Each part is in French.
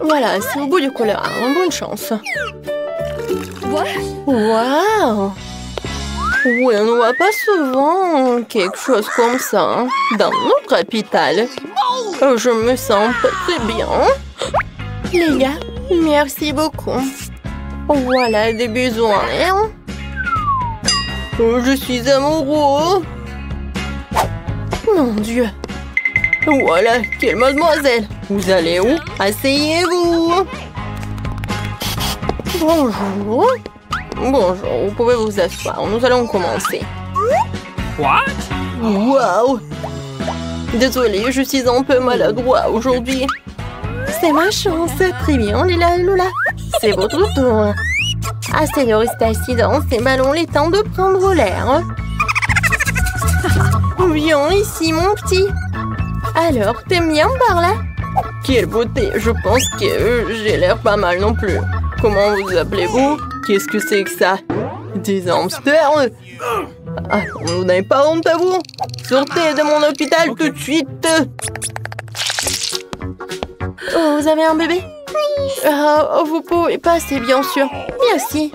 Voilà, c'est au bout du couloir. Bonne chance. Waouh! Oui, on ne voit pas souvent quelque chose comme ça hein, dans notre hôpital. Je me sens pas très bien. Les gars, merci beaucoup. Voilà des besoins. Hein? Je suis amoureux. Mon Dieu. Voilà, quelle mademoiselle. Vous allez où? Asseyez-vous. Bonjour. Bonjour, vous pouvez vous asseoir. Nous allons commencer. What? Waouh! Désolée, je suis un peu maladroit aujourd'hui. C'est ma chance. Très bien, Lila et Lola. C'est votre tour. Assez de rester assis dans ces ballons, les temps de prendre l'air. Viens ici, mon petit. Alors, t'aimes bien par là? Quelle beauté! Je pense que j'ai l'air pas mal non plus. Comment vous appelez-vous? Qu'est-ce que c'est que ça? Des hamsters? Ah, vous n'avez pas honte à vous? Sortez de mon hôpital tout de suite! Oh, vous avez un bébé? Vous pouvez passer, bien sûr. Merci.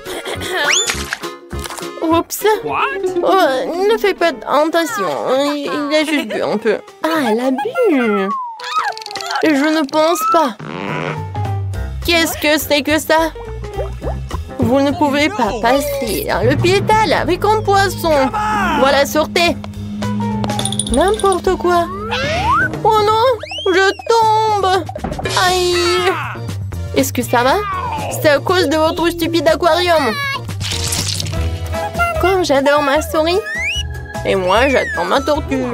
Oups. Oh, ne fais pas attention. Il a juste bu un peu. Ah, elle a bu. Je ne pense pas. Qu'est-ce que c'est que ça? Vous ne pouvez pas passer dans l'hôpital avec un poisson. Voilà, sortez. N'importe quoi. Oh non, je tombe. Aïe. Est-ce que ça va? C'est à cause de votre stupide aquarium. Comme j'adore ma souris. Et moi, j'attends ma tortue.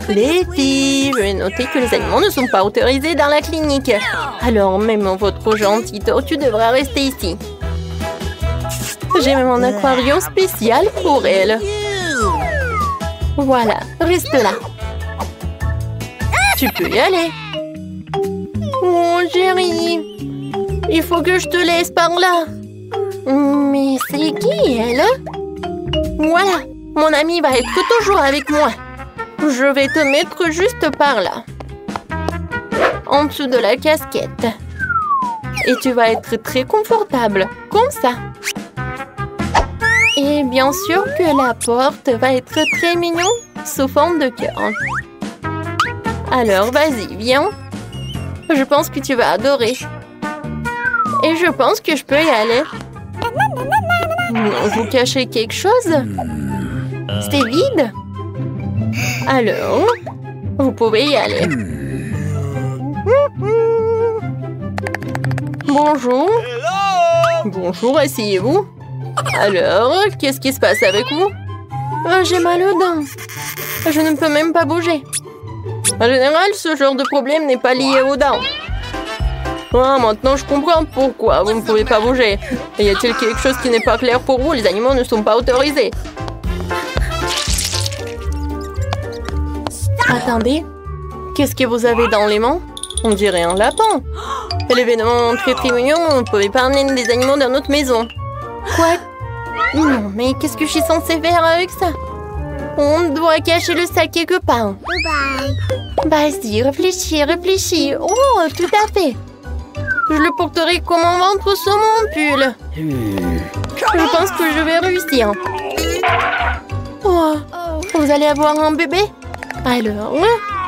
Les filles, je vais noter que les animaux ne sont pas autorisés dans la clinique. Alors, même votre gentille tortue devra rester ici. J'ai même un aquarium spécial pour elle. Voilà, reste là. Tu peux y aller. Oh, chérie. Il faut que je te laisse par là. Mais c'est qui, elle? Voilà, mon ami va être toujours avec moi. Je vais te mettre juste par là. En dessous de la casquette. Et tu vas être très confortable, comme ça. Et bien sûr que la porte va être très mignon, sous forme de cœur. Alors, vas-y, viens. Je pense que tu vas adorer. Et je pense que je peux y aller. Vous cachez quelque chose? C'est vide? Alors, vous pouvez y aller. Bonjour. Bonjour, asseyez-vous. Alors, qu'est-ce qui se passe avec vous? J'ai mal aux dents. Je ne peux même pas bouger. En général, ce genre de problème n'est pas lié aux dents. Ah, maintenant je comprends pourquoi vous ne pouvez pas bouger. Y a-t-il quelque chose qui n'est pas clair pour vous? Les animaux ne sont pas autorisés. Attendez, qu'est-ce que vous avez dans les mains? On dirait un lapin. L'événement très très mignon, on ne pouvait pas amener des animaux dans notre maison. Quoi? Non, mais qu'est-ce que je suis censée faire avec ça? On doit cacher le sac quelque part. Vas-y, réfléchis, réfléchis. Oh, tout à fait. Je le porterai comme un ventre sur mon pull. Je pense que je vais réussir. Oh, vous allez avoir un bébé? Alors,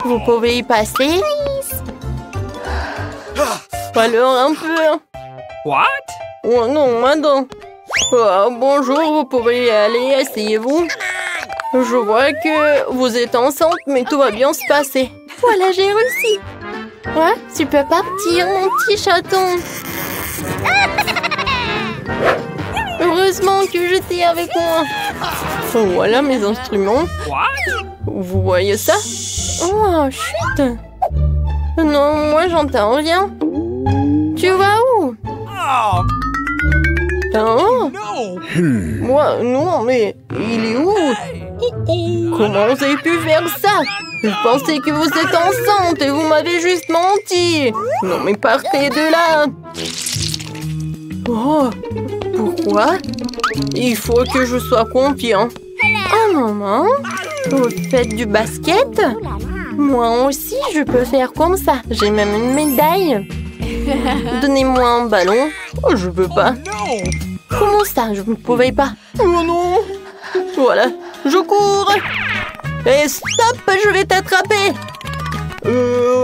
vous pouvez y passer. Alors, un peu. What? Oh non, madame. Oh, bonjour, vous pouvez y aller, asseyez-vous. Je vois que vous êtes enceinte, mais tout va bien se passer. Voilà, j'ai réussi. Ouais, tu peux partir, mon petit chaton. Heureusement que j'étais avec moi. Voilà mes instruments. Vous voyez ça? Oh, chut. Non, moi j'entends rien. Tu vas où? Hein? Moi, non, mais il est où? Comment vous avez pu faire ça? Je pensais que vous êtes enceinte et vous m'avez juste menti. Non, mais partez de là. Oh, pourquoi? Il faut que je sois confiant. Oh, maman, vous faites du basket? Moi aussi, je peux faire comme ça. J'ai même une médaille. Donnez-moi un ballon. Oh, je veux pas. Comment ça, je ne pouvais pas? Oh non. Voilà, je cours. Et stop, je vais t'attraper.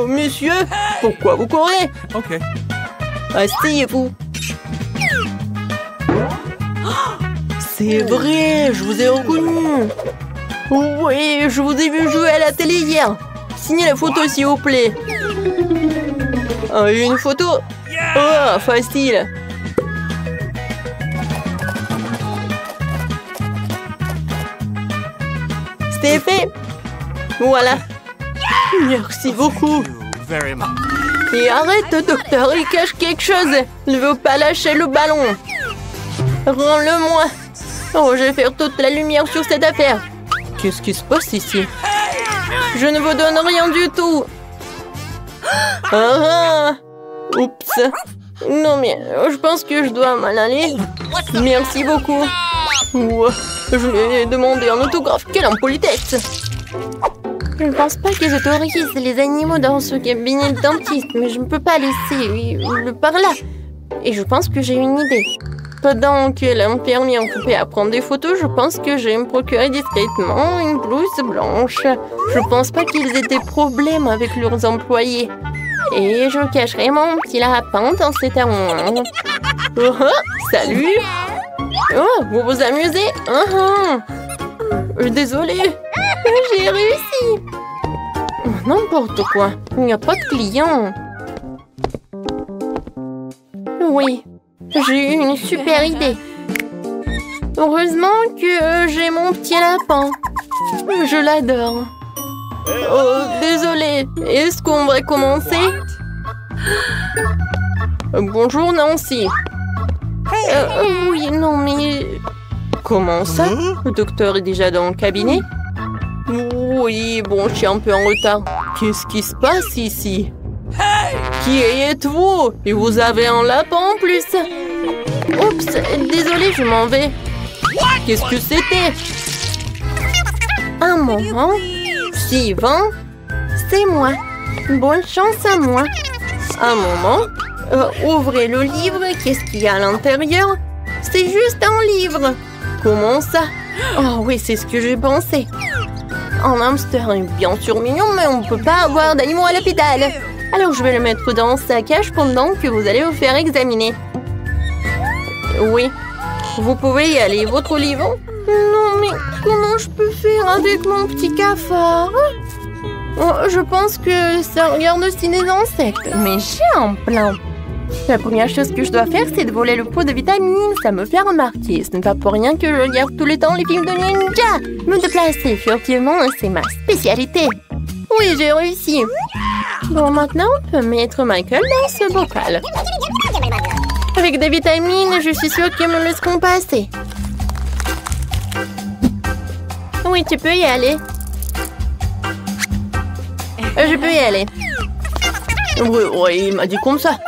Monsieur, pourquoi vous courez? Ok. Asseyez-vous. C'est vrai, je vous ai reconnu. Oui, je vous ai vu jouer à la télé hier. Signez la photo, s'il vous plaît. Une photo? Oh, facile. C'est fait. Voilà. Merci beaucoup. Very much. Et arrête, docteur, il cache quelque chose. Il ne veut pas lâcher le ballon. Rends-le-moi. Oh, je vais faire toute la lumière sur cette affaire. Qu'est-ce qui se passe ici? Je ne vous donne rien du tout. Oups. Non, mais je pense que je dois m'en aller. Merci beaucoup. Ouah, je lui ai demandé un autographe. Quelle impolitesse. Je ne pense pas qu'ils autorisent les animaux dans ce cabinet de dentiste, mais je ne peux pas laisser par là. Et je pense que j'ai une idée. Pendant que l'infirmière occupée à prendre des photos, je pense que je vais me procurer discrètement une blouse blanche. Je pense pas qu'ils aient des problèmes avec leurs employés. Et je cacherai mon petit lapin dans cet armoire. Oh, salut! Oh, vous vous amusez? Désolée, j'ai réussi. N'importe quoi, il n'y a pas de clients. Oui, j'ai eu une super idée. Heureusement que j'ai mon petit lapin. Je l'adore. Oh, désolée, est-ce qu'on va commencer? Bonjour Nancy. Oui, non, mais... Comment ça? Le docteur est déjà dans le cabinet? Oui, bon, je suis un peu en retard. Qu'est-ce qui se passe ici? Qui êtes-vous? Et vous avez un lapin en plus? Oups, désolé, je m'en vais. Qu'est-ce que c'était? Un moment. Sylvain, c'est moi. Bonne chance à moi. Un moment. Ouvrez le livre. Qu'est-ce qu'il y a à l'intérieur? C'est juste un livre. Comment ça? Oh oui, c'est ce que j'ai pensé. Un hamster est bien sûr mignon, mais on ne peut pas avoir d'animaux à l'hôpital. Alors je vais le mettre dans sa cage pendant que vous allez vous faire examiner. Oui, vous pouvez y aller. Votre livre? Non, mais comment je peux faire avec mon petit cafard? Oh, je pense que ça regarde aussi les insectes. Mais j'ai un plan. La première chose que je dois faire, c'est de voler le pot de vitamines. Ça me fait remarquer. Ce n'est pas pour rien que je regarde tout le temps les films de ninja. Me déplacer furtivement, c'est ma spécialité. Oui, j'ai réussi. Bon, maintenant, on peut mettre Michael dans ce bocal. Avec des vitamines, je suis sûre qu'ils me laisseront passer. Oui, tu peux y aller. Je peux y aller. Oui, il m'a dit comme ça.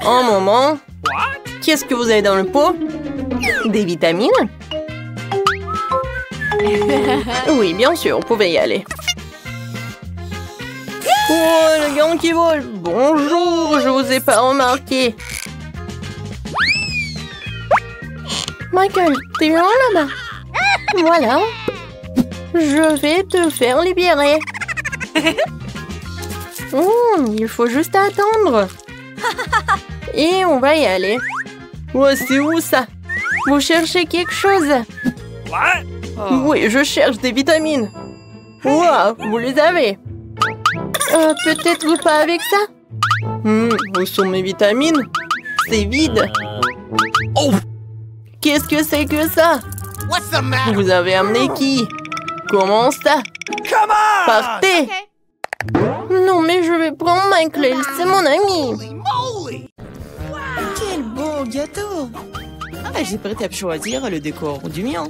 Un moment. Qu'est-ce que vous avez dans le pot? Des vitamines? Oui, bien sûr, vous pouvez y aller. Oh, le gant qui vole. Bonjour, je vous ai pas remarqué. Michael, t'es loin là-bas? Voilà. Je vais te faire libérer. Il faut juste attendre. Et on va y aller. Ouais, c'est où ça? Vous cherchez quelque chose? What? Oui, je cherche des vitamines. Wow, vous les avez. Peut-être pas avec ça? Où sont mes vitamines? C'est vide. Oh! Qu'est-ce que c'est que ça? What's the matter? Vous avez amené qui? Comment ça? Come on! Partez! Non, mais je vais prendre Michael, c'est mon ami. Quel beau gâteau! J'ai prêt à choisir le décor du mien.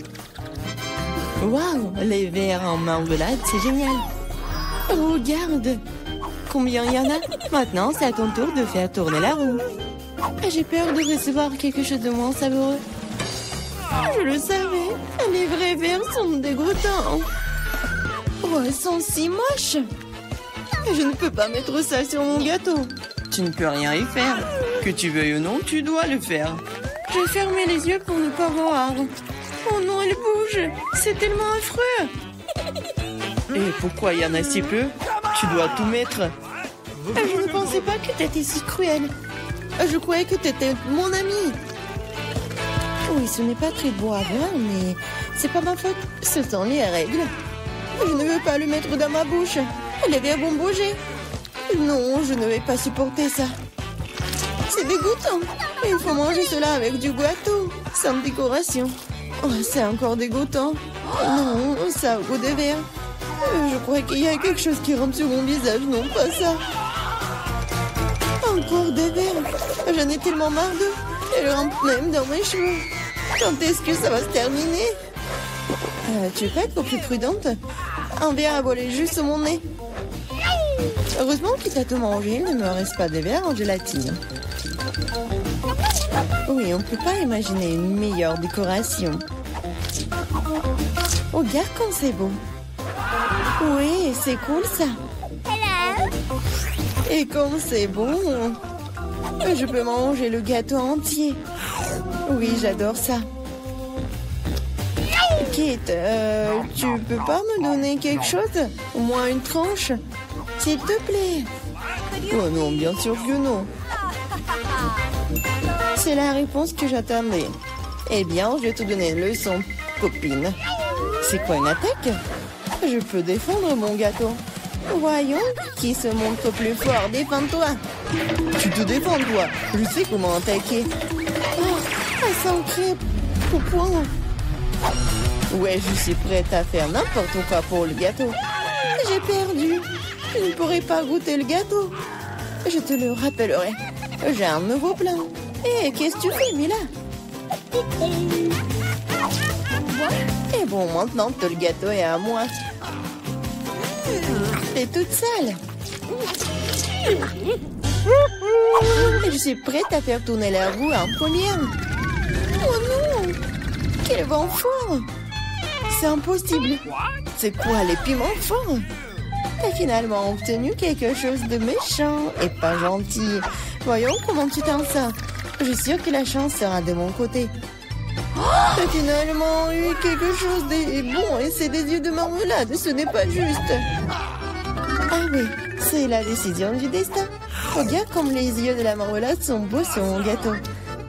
Waouh, les verres en marmelade, c'est génial. Regarde, combien il y en a? Maintenant, c'est à ton tour de faire tourner la roue. J'ai peur de recevoir quelque chose de moins savoureux. Je le savais, les vrais verres sont dégoûtants. Oh, elles sont si moches. Je ne peux pas mettre ça sur mon gâteau. Tu ne peux rien y faire. Que tu veuilles ou non, tu dois le faire. J'ai fermé les yeux pour ne pas voir. Oh non, elle bouge. C'est tellement affreux. Et pourquoi il y en a si peu? Tu dois tout mettre. Je ne pensais pas que tu étais si cruel. Je croyais que tu étais mon ami. Oui, ce n'est pas très beau à voir, mais c'est pas ma faute. Ce sont les règles. Je ne veux pas le mettre dans ma bouche. Les verres vont bouger. Non, je ne vais pas supporter ça. C'est dégoûtant. Il faut manger cela avec du gâteau, sans décoration. Oh, c'est encore dégoûtant. Non, ça a goût de verre. Je crois qu'il y a quelque chose qui rampe sur mon visage, non pas ça. Encore des verres. J'en ai tellement marre d'eux. Elles rampent même dans mes cheveux. Quand est-ce que ça va se terminer? Tu peux être plus prudente? Un verre a volé juste sur mon nez. Heureusement que tu as tout mangé, il ne me reste pas de verre en gélatine. Oui, on ne peut pas imaginer une meilleure décoration. Oh, regarde comme c'est beau. Oui, c'est cool ça. Et comme c'est bon, je peux manger le gâteau entier. Oui, j'adore ça. Kate, tu peux pas me donner quelque chose? Au moins une tranche? S'il te plaît. Oh non, bien sûr que non. C'est la réponse que j'attendais. Eh bien, je vais te donner une leçon, copine. C'est quoi une attaque? Je peux défendre mon gâteau. Voyons qui se montre plus fort. Défends-toi. Tu te défends, toi. Je sais comment attaquer. Oh, ça sent crêpe. Au point. Ouais, je suis prête à faire n'importe quoi pour le gâteau. J'ai perdu. Je ne pourrai pas goûter le gâteau. Je te le rappellerai. J'ai un nouveau plan. Hé, qu'est-ce que tu fais, Mila? Et bon, maintenant que le gâteau est à moi. T'es toute sale. Je suis prête à faire tourner la roue en première. Oh non! Quel vent fort! C'est impossible. C'est quoi les piments forts? T'as finalement obtenu quelque chose de méchant et pas gentil. Voyons comment tu t'en sors. Je suis sûre que la chance sera de mon côté. T'as finalement eu quelque chose de bon et c'est des yeux de marmelade. Ce n'est pas juste. Ah oui, c'est la décision du destin. Regarde comme les yeux de la marmelade sont beaux sur mon gâteau.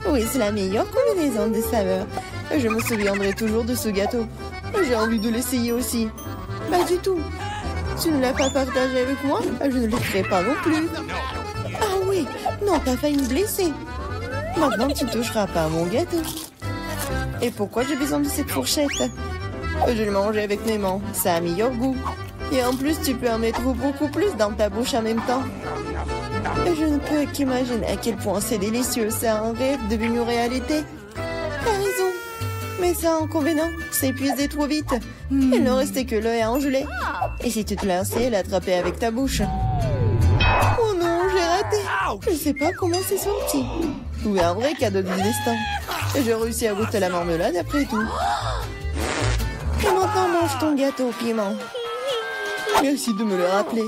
Oui, c'est la meilleure combinaison de saveurs. Je me souviendrai toujours de ce gâteau. J'ai envie de l'essayer aussi. Pas du tout. Tu ne l'as pas partagé avec moi, je ne le ferai pas non plus. Ah oui, non, t'as failli me blesser. Maintenant, tu ne toucheras pas à mon gâteau. Et pourquoi j'ai besoin de cette fourchette? Je vais le manger avec mes mains, ça a meilleur goût. Et en plus, tu peux en mettre beaucoup plus dans ta bouche en même temps. Et je ne peux qu'imaginer à quel point c'est délicieux. C'est un rêve devenu réalité. T'as raison. Mais ça, inconvénient, c'est épuisé trop vite. Il ne restait que l'œil à engeler. Et si tu te lançais, l'attraper avec ta bouche. Oh non, j'ai raté. Je ne sais pas comment c'est sorti. Oui, un vrai cadeau du destin. Et j'ai réussi à goûter la marmelade après tout. Et maintenant, mange ton gâteau au piment. Merci de me le rappeler.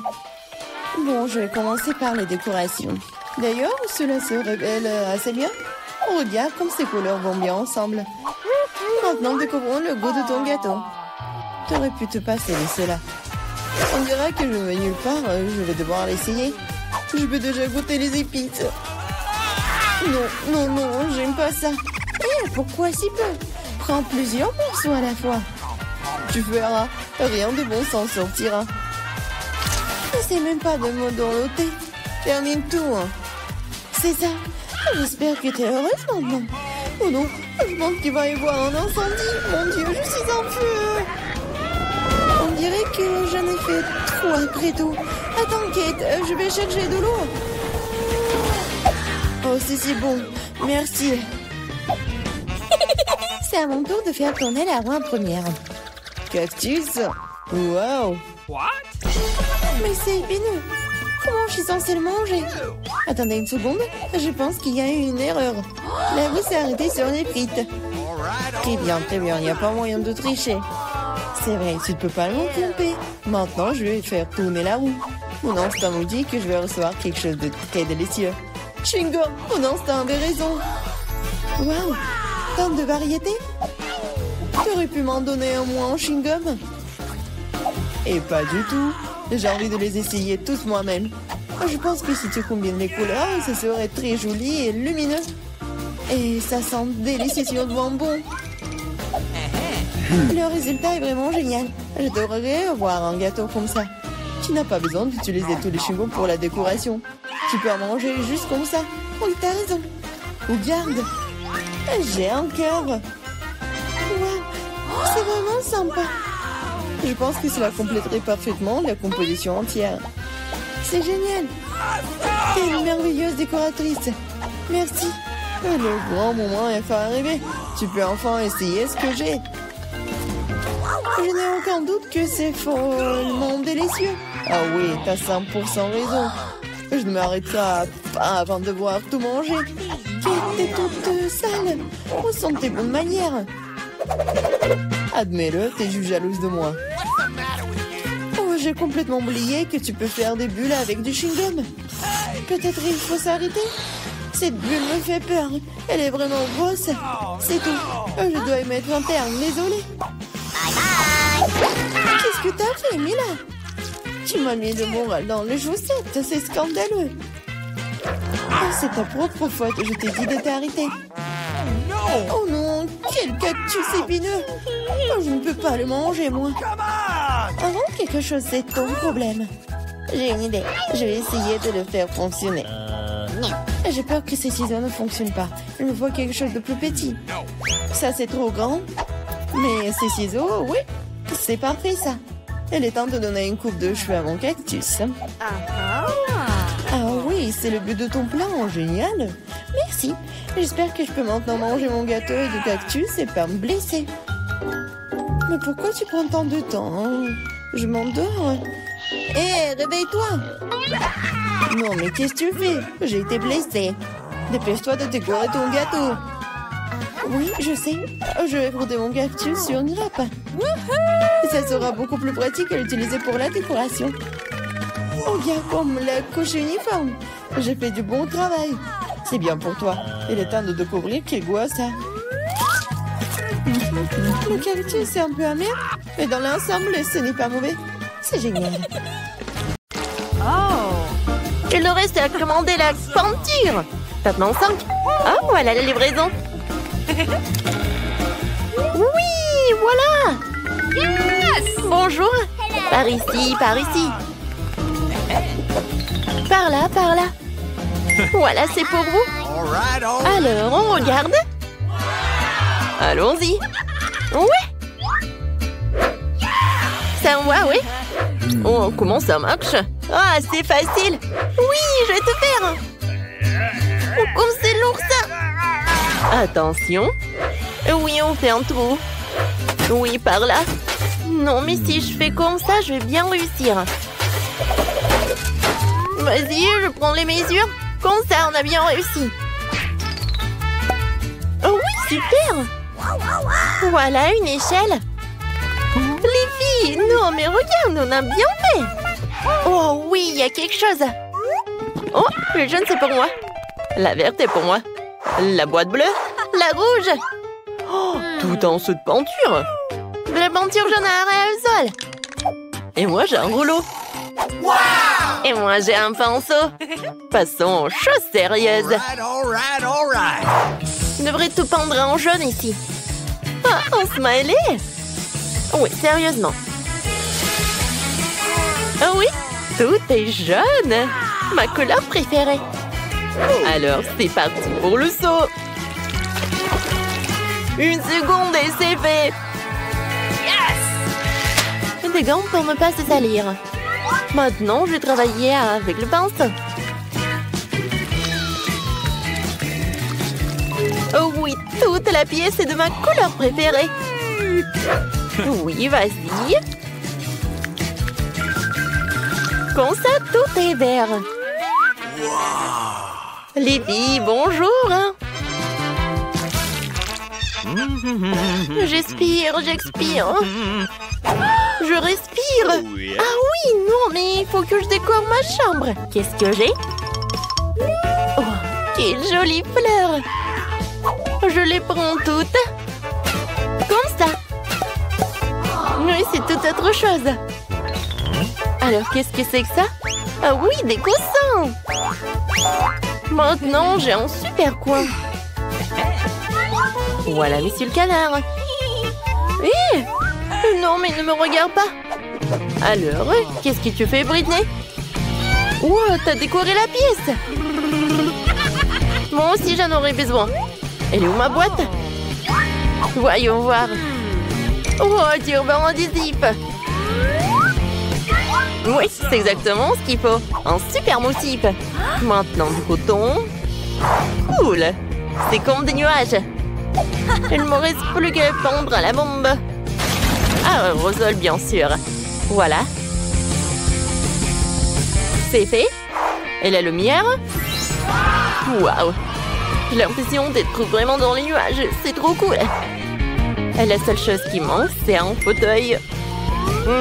Bon, je vais commencer par les décorations. D'ailleurs, cela se révèle assez bien. Regarde comme ces couleurs vont bien ensemble. Maintenant, découvrons le goût de ton gâteau. Tu aurais pu te passer de cela. On dirait que je vais nulle part, je vais devoir l'essayer. Je peux déjà goûter les épices. Non, non, non, j'aime pas ça. Eh, pourquoi si peu? Prends plusieurs morceaux à la fois. Tu verras, rien de bon s'en sortira. N'essaie même pas de me dorloter. Termine tout. Hein. C'est ça. J'espère que tu es heureuse maintenant. Oh non, je pense qu'il va y avoir un incendie. Mon Dieu, je suis en feu. On dirait que j'en ai fait trop après tout. Attends, Kate, je vais chercher de l'eau. Oh, c'est bon. Merci. C'est à mon tour de faire tourner la roue en première. Cactus. Wow. What? Mais c'est épineux. Comment je suis censée le manger? Attendez une seconde. Je pense qu'il y a eu une erreur. La roue s'est arrêtée sur les frites. Très bien, très bien. Il n'y a pas moyen de tricher. C'est vrai, tu ne peux pas me tromper. Maintenant, je vais faire tourner la roue. Mon instinct me dit que je vais recevoir quelque chose de très délicieux. Chewing-gum, mon instinct avait raison. Waouh, tant de variétés. Tu aurais pu m'en donner un moins en chewing-gum? Et pas du tout. J'ai envie de les essayer tous moi-même. Je pense que si tu combines les couleurs, ça serait très joli et lumineux. Et ça sent délicieusement bon. Le résultat est vraiment génial. J'adorerais avoir un gâteau comme ça. Tu n'as pas besoin d'utiliser tous les chewing-gums pour la décoration. Tu peux en manger juste comme ça. Oui, t'as raison. Regarde, j'ai un cœur. Waouh, c'est vraiment sympa. Je pense que cela compléterait parfaitement la composition entière. C'est génial. T'es une merveilleuse décoratrice. Merci. Le grand moment est enfin arrivé. Tu peux enfin essayer ce que j'ai. Je n'ai aucun doute que c'est follement délicieux. Ah oui, t'as 100% raison. Je ne m'arrêterai pas avant de voir tout manger. T'es toute sale. Où sont tes bonnes manières? Admets-le, t'es juste jalouse de moi. Oh, j'ai complètement oublié que tu peux faire des bulles avec du chewing-gum. Peut-être il faut s'arrêter. Cette bulle me fait peur. Elle est vraiment grosse. C'est tout. Je dois y mettre un terme. Désolée. Qu'est-ce que t'as fait, Mila? Tu m'as mis le moral dans les chaussettes. C'est scandaleux. Oh, c'est ta propre faute. Je t'ai dit de t'arrêter. Oh non, quel cactus épineux. Oh, je ne peux pas le manger, moi. Avant quelque chose, c'est ton problème. J'ai une idée. Je vais essayer de le faire fonctionner. J'ai peur que ces ciseaux ne fonctionnent pas. Il me faut quelque chose de plus petit. Ça, c'est trop grand. Mais ces ciseaux, oui, c'est parfait, ça. Il est temps de donner une coupe de cheveux à mon cactus. Ah oui, c'est le but de ton plan. Génial. Merci. J'espère que je peux maintenant manger mon gâteau et du cactus et pas me blesser. Mais pourquoi tu prends tant de temps, hein? Je m'endors. Hé, réveille-toi. Non, mais qu'est-ce que tu fais? J'ai été blessée. Dépêche-toi de décorer ton gâteau. Oui, je sais. Je vais frotter mon cactus sur une grappe. Ça sera beaucoup plus pratique à l'utiliser pour la décoration. Oh, regarde comme la couche uniforme. J'ai fait du bon travail. C'est bien pour toi. Il est temps de découvrir quel goût a ça. Le cactus, c'est un peu amer, mais dans l'ensemble, ce n'est pas mauvais. C'est génial. Il nous reste à commander la peinture. Maintenant 5. Ah, voilà la livraison. Oui, voilà. Bonjour. Par ici, par ici. Par là, par là. Voilà, c'est pour vous. Alors, on regarde. Allons-y. Ouais. C'est à moi, oui. Oh, comment ça marche? Ah, c'est facile. Oui, je vais te faire. Oh, comme c'est lourd, ça. Attention. Oui, on fait un trou. Oui, par là. Non, mais si je fais comme ça, je vais bien réussir. Vas-y, je prends les mesures. Comme ça, on a bien réussi. Oh oui, super. Voilà une échelle. Les filles, non, mais regarde, on a bien fait. Oh oui, il y a quelque chose. Oh, le jaune, c'est pour moi. La verte est pour moi. La boîte bleue. La rouge. Oh, tout en dessous de peinture. De la peinture jaune à aérosol. Et moi, j'ai un rouleau. Et moi, j'ai un pinceau. Passons aux choses sérieuses. Je devrais tout peindre en jaune ici. Ah, un smiley. Oui, sérieusement. Ah oui, tout est jaune. Ma couleur préférée. Alors, c'est parti pour le saut. Une seconde et c'est fait. Yes! Des gants pour ne pas se salir. Maintenant, je vais travailler avec le pinceau. Oh oui, toute la pièce est de ma couleur préférée. Oui, vas-y. Comme ça, tout est vert. Les filles, bonjour. J'expire. Je respire. Ah oui, non, mais il faut que je décore ma chambre. Qu'est-ce que j'ai? Oh, quelle jolie fleur. Je les prends toutes. Comme ça. Oui, c'est tout autre chose. Alors, qu'est-ce que c'est que ça? Ah oui, des coussins. Maintenant, j'ai un super coin. Voilà, monsieur le canard. Hé! Non, mais ne me regarde pas. Alors, qu'est-ce que tu fais, Britney? Wow, t'as décoré la pièce. Moi aussi, j'en aurais besoin. Elle est où ma boîte? Voyons voir. Oh, du ruban adhésif. Oui, c'est exactement ce qu'il faut. Un super motif. Maintenant, du coton. Cool. C'est comme des nuages. Il me reste plus qu'à pendre à la bombe. Aérosol, bien sûr. Voilà. C'est fait. Et la lumière? Waouh! J'ai l'impression d'être vraiment dans les nuages. C'est trop cool. Et la seule chose qui manque, c'est un fauteuil.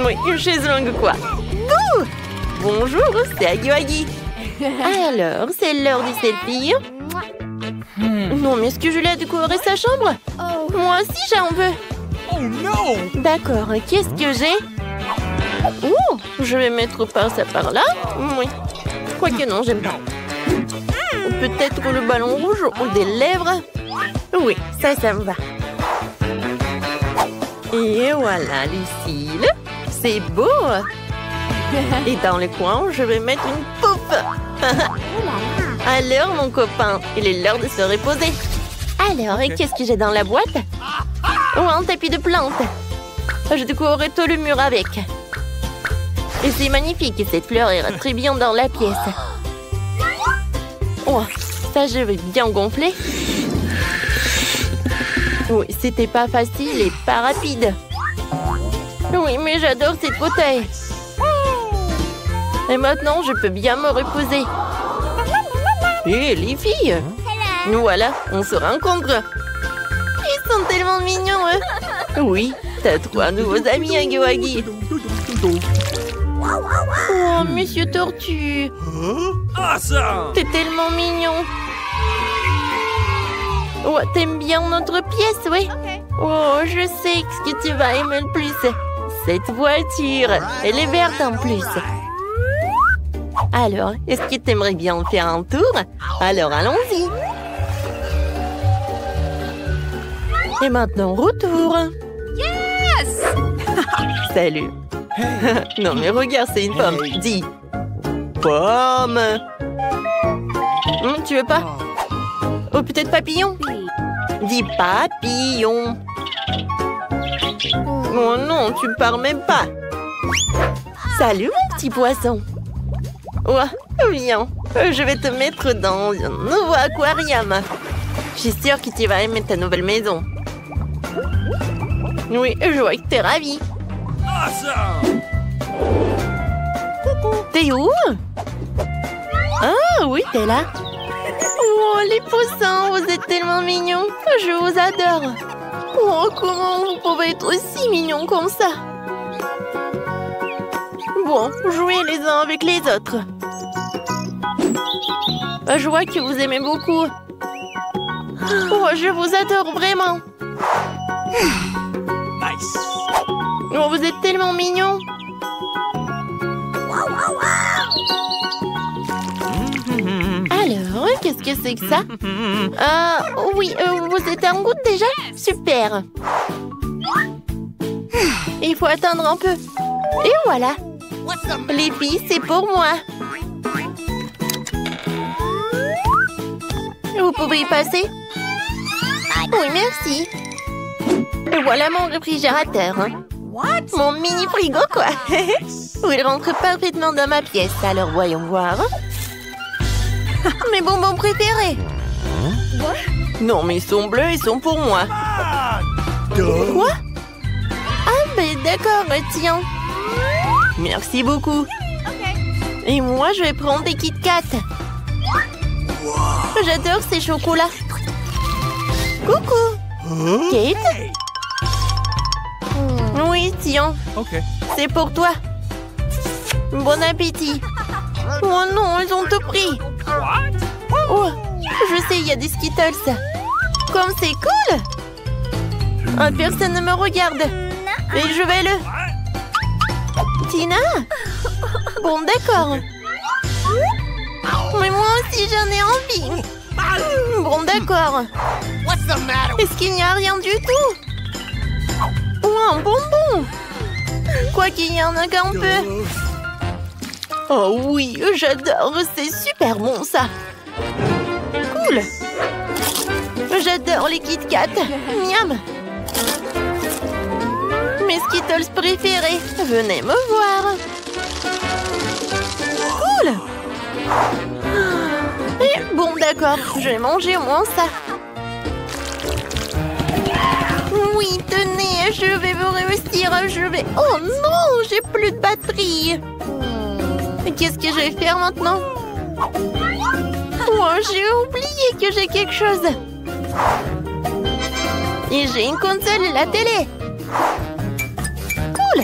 Oui, une chaise longue quoi. Bouh! Bonjour, c'est Agui. Alors, c'est l'heure du selfie. Non, mais est-ce que je l'ai décoré sa chambre? Moi aussi, j'en veux. Oh non! D'accord, qu'est-ce que j'ai? Oh, je vais mettre par ça par là. Oui. Quoique non, j'aime pas. Peut-être le ballon rouge ou des lèvres. Oui, ça me va. Et voilà, Lucille. C'est beau. Et dans le coin, je vais mettre une pouffe. Alors, mon copain, il est l'heure de se reposer. Alors, qu'est-ce que j'ai dans la boîte? Oh, un tapis de plantes. Je décorerai tout le mur avec. Et c'est magnifique, cette fleur ira très bien dans la pièce. Oh, ça, je vais bien gonfler. Oui, c'était pas facile et pas rapide. Oui, mais j'adore cette fauteuil. Et maintenant, je peux bien me reposer. Hé, les filles! Nous voilà, on se rencontre. Ils sont tellement mignons, eux. Oui, t'as 3 nouveaux amis, Agui. Oh, Monsieur Tortue. Awesome! T'es tellement mignon. Oh, t'aimes bien notre pièce, oui? Oh, je sais ce que tu vas aimer le plus. Cette voiture, elle est verte en plus. Alors, est-ce que t'aimerais bien faire un tour? Alors, allons-y. Et maintenant, retour. Yes! Salut. Non, mais regarde, c'est une pomme. Dis. Pomme. Tu veux pas? Oh, peut-être papillon? Dis papillon. Oh non, tu pars même pas. Salut, mon petit poisson. Ouais, viens. Je vais te mettre dans un nouveau aquarium. Je suis sûre que tu vas aimer ta nouvelle maison. Oui, je vois que t'es ravie. Awesome! T'es où? Ah oui, t'es là. Oh, les poussins, vous êtes tellement mignons. Je vous adore. Oh, comment vous pouvez être aussi mignons comme ça? Bon, jouez les uns avec les autres. Je vois que vous aimez beaucoup. Oh, je vous adore vraiment. Nice! Oh, vous êtes tellement mignons. Alors, qu'est-ce que c'est que ça? Oui, vous êtes en route déjà? Super. Il faut attendre un peu. Et voilà. Les filles, c'est pour moi. Vous pouvez y passer? Oui, merci. Et voilà mon réfrigérateur. Mon mini frigo, quoi. Il rentre parfaitement dans ma pièce. Alors, voyons voir. Mes bonbons préférés. Non, mais ils sont bleus, ils sont pour moi. Quoi? Ah, mais d'accord, tiens. Merci beaucoup. Et moi, je vais prendre des Kit Kat. J'adore ces chocolats. Coucou. Kate? Oui, Oui, tiens. Okay. C'est pour toi. Bon appétit. Oh non, ils ont tout pris. Oh, je sais, il y a des Skittles. Comme c'est cool. Ah, personne ne me regarde. Et je vais le... Tina? Bon, d'accord. Mais moi aussi, j'en ai envie. Bon, d'accord. Est-ce qu'il n'y a rien du tout? Oh, un bonbon. Quoi qu'il y en a qu'un peu. Oh oui, j'adore. C'est super bon, ça. Cool. J'adore les Kit Kat. Miam. Mes Skittles préférés. Venez me voir. Cool. Et bon, d'accord. Je vais manger au moins ça. Oui, tenez, je vais me réussir. Je vais... Oh non, j'ai plus de batterie. Qu'est-ce que je vais faire maintenant? Oh, j'ai oublié que j'ai quelque chose. Et j'ai une console et la télé. Cool.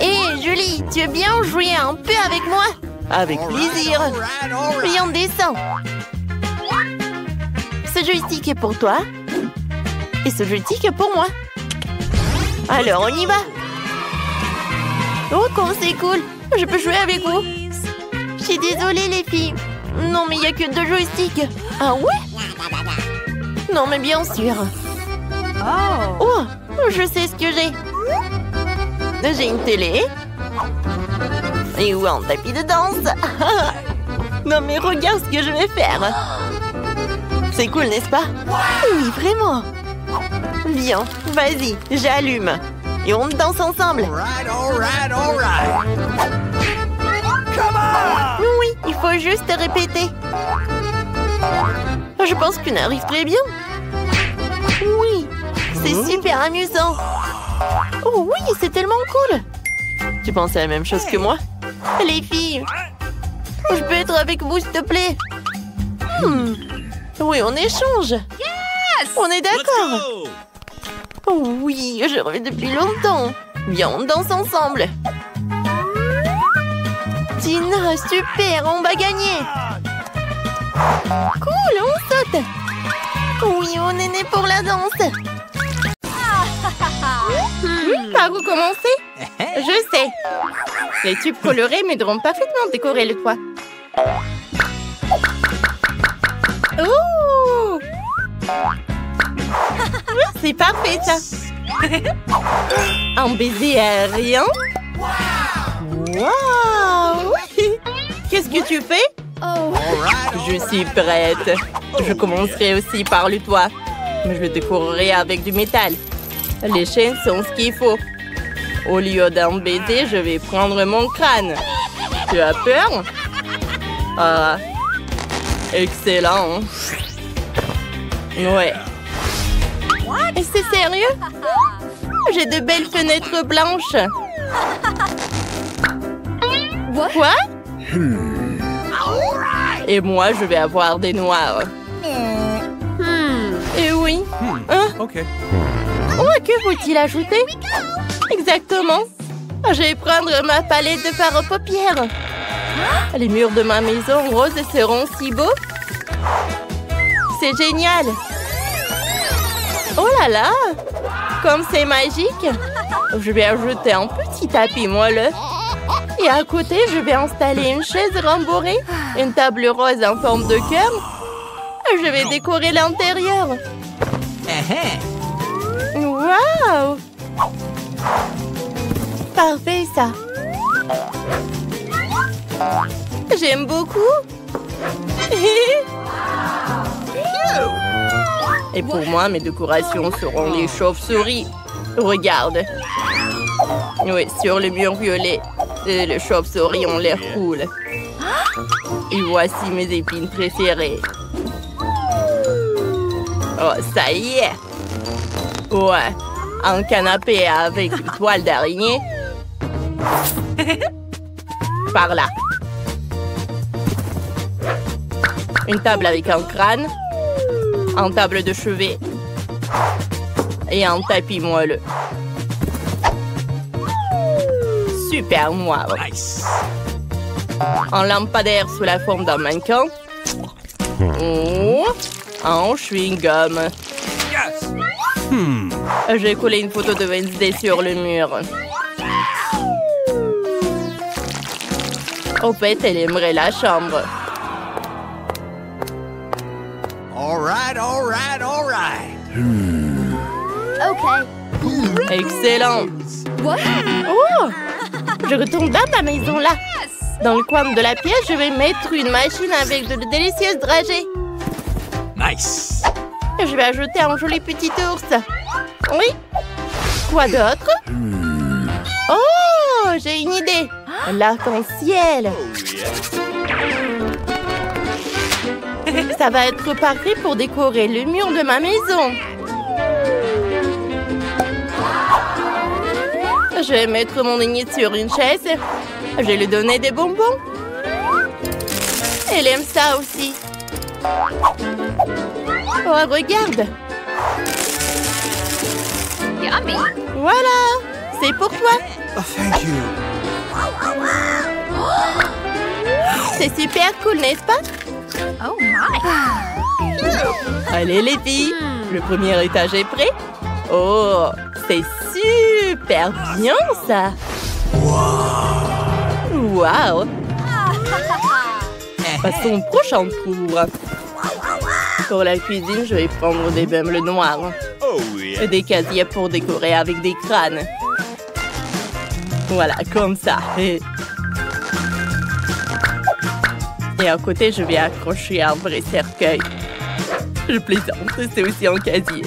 Hé, Julie, tu veux bien jouer un peu avec moi? Avec plaisir. Viens, descends. Ce joystick est pour toi. Et ce joystick est pour moi. Alors, on y va. Oh, comme c'est cool. Je peux jouer avec vous. Je suis désolée, les filles. Non, mais il n'y a que 2 joysticks. Ah ouais? Non, mais bien sûr. Oh, je sais ce que j'ai. J'ai une télé. Et où un tapis de danse. Non, mais regarde ce que je vais faire. C'est cool, n'est-ce pas? Oui, vraiment. Viens, vas-y, j'allume. Et on danse ensemble. Oui, il faut juste répéter. Je pense qu'on arrive très bien. Oui, c'est super amusant. Oh oui, c'est tellement cool. Tu penses à la même chose que moi? Les filles, je peux être avec vous, s'il te plaît? Oui, on échange. On est d'accord. Oh oui, je rêve depuis longtemps. Viens, on danse ensemble. Tina, super, on va gagner. Cool, on saute. Oui, on est né pour la danse. Par où commencer? Je sais. Les tubes colorés m'aideront parfaitement à décorer le toit. Oh! C'est parfait, ça. Un baiser aérien. Waouh! Qu'est-ce que tu fais? Je suis prête. Je commencerai aussi par le toit. Mais je le décorerai avec du métal. Les chaînes sont ce qu'il faut. Au lieu d'un baiser, je vais prendre mon crâne. Tu as peur? Ah, excellent. Ouais. C'est sérieux? J'ai de belles fenêtres blanches. Quoi? Et moi, je vais avoir des noirs. Et oui. Hein? Okay. Oh, que faut-il ajouter? Exactement. Je vais prendre ma palette de fard à paupières. Les murs de ma maison rose seront si beaux. C'est génial. Oh là là! Comme c'est magique! Je vais ajouter un petit tapis moelleux. Et à côté, je vais installer une chaise rembourrée, une table rose en forme de cœur. Je vais décorer l'intérieur. Waouh! Parfait, ça. J'aime beaucoup. Et pour moi, mes décorations seront les chauves-souris. Regarde. Oui, sur le mur violet, les chauves-souris ont l'air cool. Et voici mes épines préférées. Oh, ça y est. Ouais, un canapé avec une toile d'araignée. Par là. Une table avec un crâne. Une table de chevet. Et un tapis moelleux. super noir. Nice. Un lampadaire sous la forme d'un mannequin. Oh, un chewing-gum. Yes. J'ai collé une photo de Wednesday sur le mur. Au fait, elle aimerait la chambre. All right, all right, all right. Okay. Excellent. What? Oh, je retourne dans ma maison là. Dans le coin de la pièce, je vais mettre une machine avec de délicieuses dragées. Nice. Je vais ajouter un joli petit ours. Oui. Quoi d'autre? Oh, j'ai une idée. L'arc-en-ciel. Ça va être parfait pour décorer le mur de ma maison. Je vais mettre mon aînée sur une chaise. Je vais lui donner des bonbons. Elle aime ça aussi. Oh, regarde. Yummy. Voilà. C'est pour toi. Oh, thank you. C'est super cool, n'est-ce pas? Oh my. Allez, les filles. Le premier étage est prêt. Oh, c'est super bien, ça. Wow. Passons au prochain tour. Pour la cuisine, je vais prendre des meubles noirs. Oh, yeah. Et des casiers pour décorer avec des crânes. Voilà, comme ça. Et à côté, je vais accrocher un vrai cercueil. Je plaisante, c'est aussi un casier.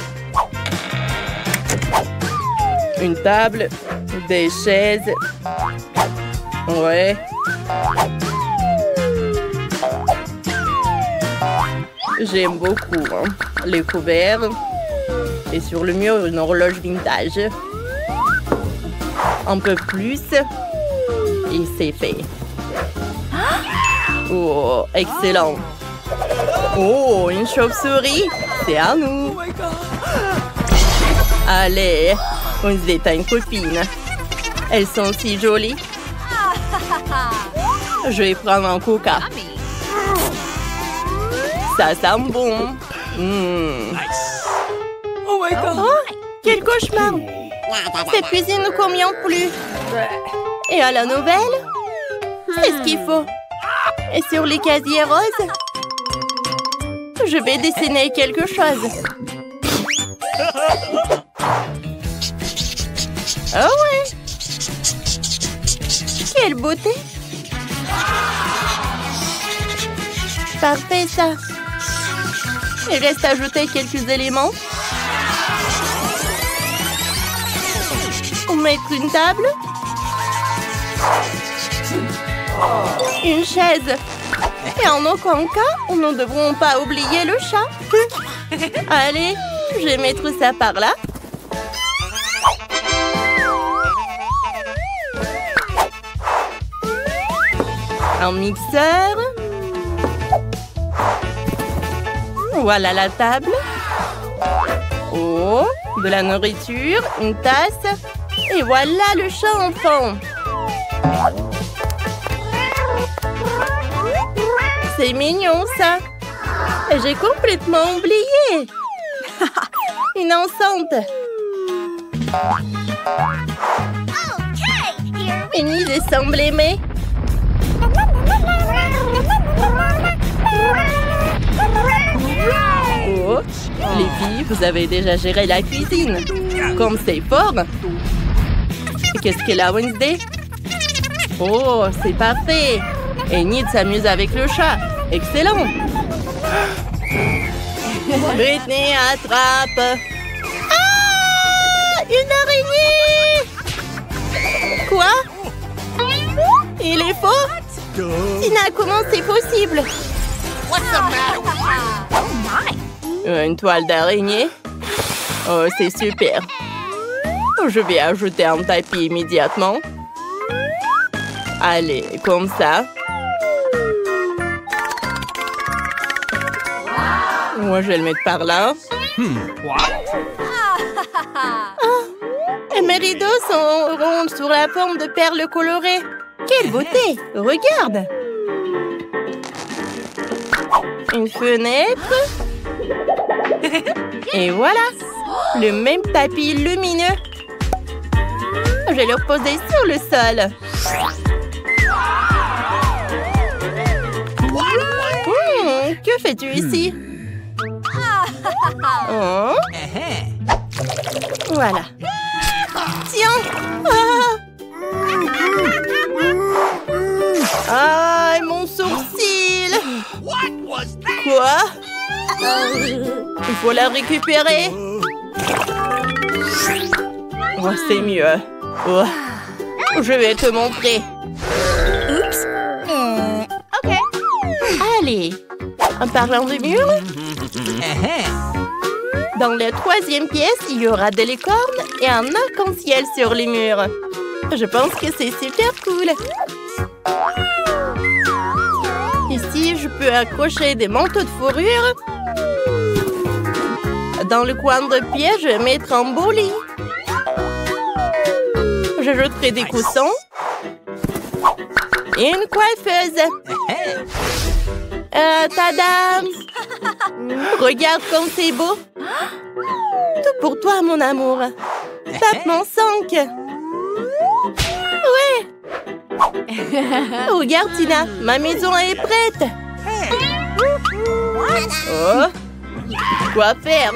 Une table, des chaises. Ouais. J'aime beaucoup les couverts. Et sur le mur, une horloge vintage. Un peu plus. Et c'est fait. Oh, excellent. Oh, une chauve-souris. C'est à nous. Allez, on se détend une copine. Elles sont si jolies. Je vais prendre un coca. Yummy. Ça sent bon. Nice. Oh, quel cauchemar. Cette cuisine ne convient plus. Et à la nouvelle, c'est ce qu'il faut. Et sur les casiers roses, je vais dessiner quelque chose. Oh ouais. Quelle beauté. Parfait, ça. Il reste à ajouter quelques éléments. Mettre une table. Une chaise. Et en aucun cas, nous ne devrons pas oublier le chat. Allez, je vais mettre ça par là. Un mixeur. Voilà la table. Oh, de la nourriture, une tasse. Et voilà le chat enfant. C'est mignon, ça. J'ai complètement oublié. Une enceinte. Une idée semble aimer. Oh, les filles, vous avez déjà géré la cuisine. Comme c'est fort. Qu'est-ce qu'elle a, Wednesday? Oh, c'est parfait. Enid s'amuse avec le chat. Excellent. Britney, attrape. Ah! Une araignée! Quoi? Il est faux? Tina, comment c'est possible? Oh my. Une toile d'araignée? Oh, c'est super. Je vais ajouter un tapis immédiatement. Allez, comme ça. Moi, je vais le mettre par là. What? Mes rideaux sont ronds sur la forme de perles colorées. Quelle beauté! Regarde! Une fenêtre. Et voilà! Le même tapis lumineux. Je vais le poser sur le sol. Que fais-tu ici? Oh. Voilà. Tiens! Ah, mon sourcil! Quoi? Il faut la récupérer. Oh, c'est mieux. Oh. Je vais te montrer. Oups. OK. Allez. En parlant de mur, dans la 3e pièce, il y aura des licornes et un arc-en-ciel sur les murs. Je pense que c'est super cool. Ici, je peux accrocher des manteaux de fourrure. Dans le coin de pied, je vais mettre un beau lit. J'ajouterai des coussins et une coiffeuse. Tadam! Regarde comme c'est beau. Tout pour toi, mon amour. Tape mon 5. Ouais. Regarde, Tina, ma maison est prête. Oh. Quoi faire?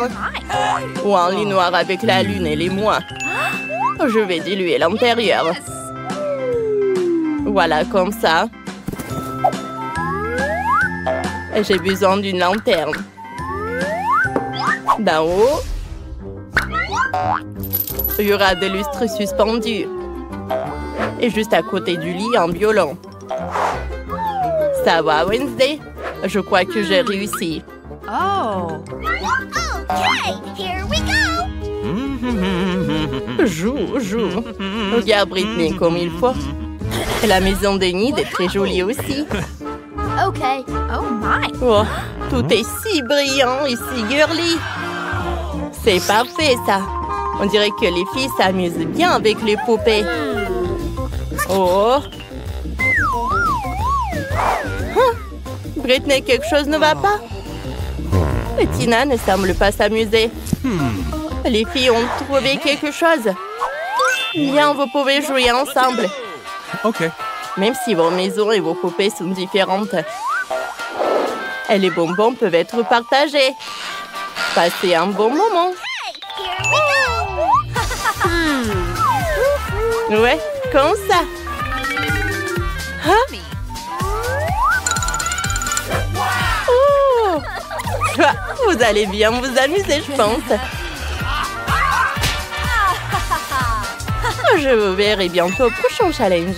Ou un lit noir avec la lune et les mois. Je vais diluer l'intérieur. Voilà, comme ça. J'ai besoin d'une lanterne. D'en haut, il y aura des lustres suspendus. Et juste à côté du lit, un violon. Ça va, Wednesday? Je crois que j'ai réussi. Oh. Okay, here we go. Joue. Regarde Britney comme il faut. Et la maison d'Enid est très jolie aussi. Okay. Oh my. Oh, tout est si brillant et si girly. C'est parfait, ça. On dirait que les filles s'amusent bien avec les poupées. Oh. Britney, quelque chose ne va pas? Et Tina ne semble pas s'amuser. Les filles ont trouvé quelque chose. Bien, vous pouvez jouer ensemble. OK. Même si vos maisons et vos poupées sont différentes. Et les bonbons peuvent être partagés. Passez un bon moment. Ouais, comme ça. Hein? Oh! Vous allez bien vous amuser, je pense. Je vous verrai bientôt au prochain challenge.